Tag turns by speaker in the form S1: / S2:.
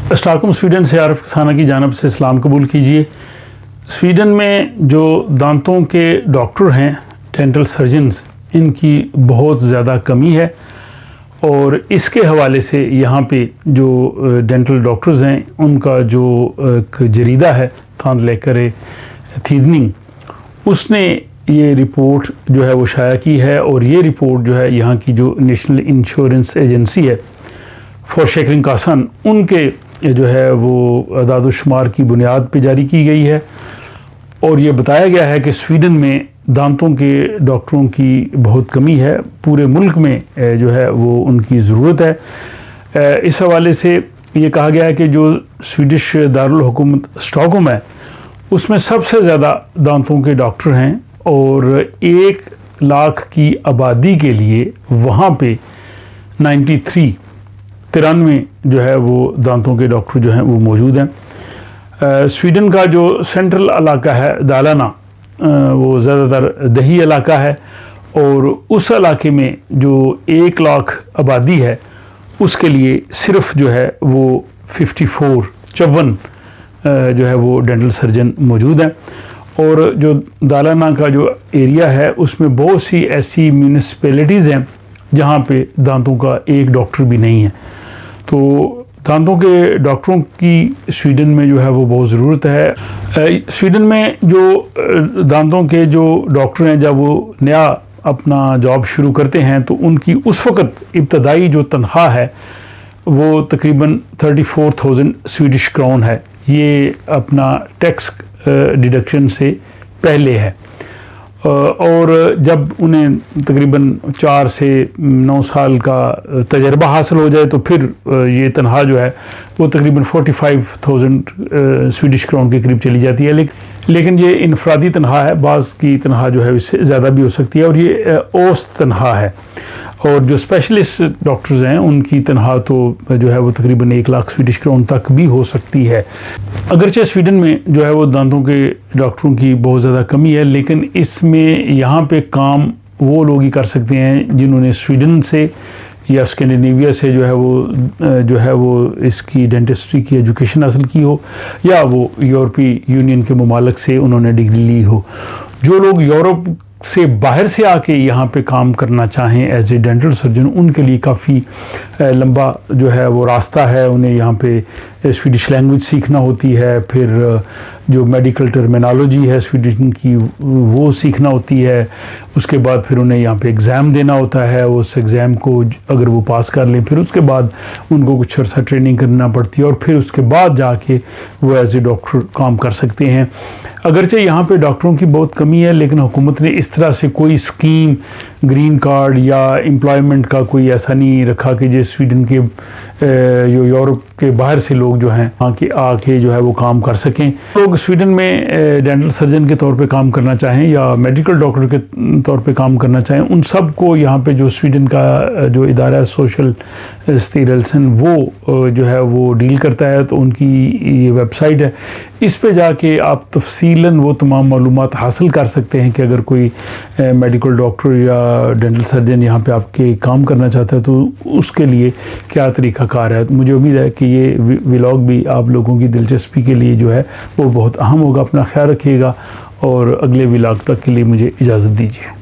S1: Stockholm Sweden से आरिफ खाना की जानिब से सलाम कबूल कीजिए। स्वीडन में जो दांतों के डॉक्टर हैं, डेंटल सर्जन्स, इनकी बहुत ज़्यादा कमी है और इसके हवाले से यहाँ पे जो डेंटल डॉक्टर्स हैं उनका जो एक जरीदा है तांदलेकर थीदनिंग, उसने ये रिपोर्ट जो है वो शाया की है और ये रिपोर्ट जो है यहाँ की जो नेशनल इंश्योरेंस एजेंसी है फॉरशेकरिंग, उनके जो है वो अदाद-ओ-शुमार की बुनियाद पे जारी की गई है और ये बताया गया है कि स्वीडन में दांतों के डॉक्टरों की बहुत कमी है। पूरे मुल्क में जो है वो उनकी ज़रूरत है। इस हवाले से ये कहा गया है कि जो स्वीडिश दारुल हुकूमत स्टॉकहोम है उसमें सबसे ज़्यादा दांतों के डॉक्टर हैं और 1 लाख की आबादी के लिए वहाँ पे 93 जो है वो दांतों के डॉक्टर जो हैं वो मौजूद हैं। स्वीडन का जो सेंट्रल इलाका है दालाना, वो ज़्यादातर दही इलाका है और उस इलाके में जो 1 लाख आबादी है उसके लिए सिर्फ जो है वो 54 जो है वो डेंटल सर्जन मौजूद हैं और जो दालाना का जो एरिया है उसमें बहुत सी ऐसी म्यूनिसिपैलिटीज़ हैं जहाँ पे दांतों का एक डॉक्टर भी नहीं है। तो दांतों के डॉक्टरों की स्वीडन में जो है वो बहुत ज़रूरत है। स्वीडन में जो दांतों के जो डॉक्टर हैं जब वो नया अपना जॉब शुरू करते हैं तो उनकी उस वक़्त इब्तदाई जो तनख्वाह है वो तकरीबन 34,000 स्वीडिश क्राउन है। ये अपना टैक्स डिडक्शन से पहले है और जब उन्हें तकरीबन 4 से 9 साल का तजर्बा हासिल हो जाए तो फिर ये तनख्वाह जो है वो तकरीबन 45,000 स्वीडिश क्राउन के करीब चली जाती है। लेकिन ये इनफरादी तनख्वाह है, बाज़ की तनख्वाह जो है इससे ज़्यादा भी हो सकती है और ये औसत तनख्वाह है। और जो स्पेशलिस्ट डॉक्टर्स हैं उनकी तनख्वाह तो जो है वो तकरीबन 1 लाख स्वीडिश क्राउन तक भी हो सकती है। अगरचे स्वीडन में जो है वो दांतों के डॉक्टरों की बहुत ज़्यादा कमी है, लेकिन इसमें यहाँ पे काम वो लोग ही कर सकते हैं जिन्होंने स्वीडन से या स्कैंडिनेविया से जो है वो इसकी डेंटिस्ट्री की एजुकेशन हासिल की हो या वो यूरोपीय यूनियन के मुमालिक से उन्होंने डिग्री ली हो। जो लोग यूरोप से बाहर से आके यहाँ पे काम करना चाहें एज ए डेंटल सर्जन, उनके लिए काफ़ी लंबा जो है वो रास्ता है। उन्हें यहाँ पे स्वीडिश लैंग्वेज सीखना होती है, फिर जो मेडिकल टर्मिनोलॉजी है स्वीडिश की वो सीखना होती है। उसके बाद फिर उन्हें यहाँ पे एग्ज़ाम देना होता है। उस एग्ज़ाम को अगर वो पास कर लें फिर उसके बाद उनको कुछ अर्सा ट्रेनिंग करना पड़ती है और फिर उसके बाद जाके वो एज ए डॉक्टर काम कर सकते हैं। अगरचे यहाँ पे डॉक्टरों की बहुत कमी है, लेकिन हुकूमत ने इस तरह से कोई स्कीम, ग्रीन कार्ड या एम्प्लॉयमेंट का कोई ऐसा नहीं रखा कि जिस स्वीडन के जो यूरोप के बाहर से लोग जो हैं आके जो है वो काम कर सकें। लोग स्वीडन में डेंटल सर्जन के तौर पे काम करना चाहें या मेडिकल डॉक्टर के तौर पे काम करना चाहें, उन सब को यहाँ पे जो स्वीडन का जो इदारा है सोशल स्टीरल्सन वो जो है वो डील करता है। तो उनकी ये वेबसाइट है, इस पे जाके आप तफसीलन वो तमाम मालूमात हासिल कर सकते हैं कि अगर कोई मेडिकल डॉक्टर या डेंटल सर्जन यहाँ पे आपके काम करना चाहता है तो उसके लिए क्या तरीक़ाकार है। मुझे उम्मीद है कि ये व्लॉग भी आप लोगों की दिलचस्पी के लिए जो है वो बहुत अहम होगा। अपना ख्याल रखिएगा और अगले व्लॉग तक के लिए मुझे इजाज़त दीजिए।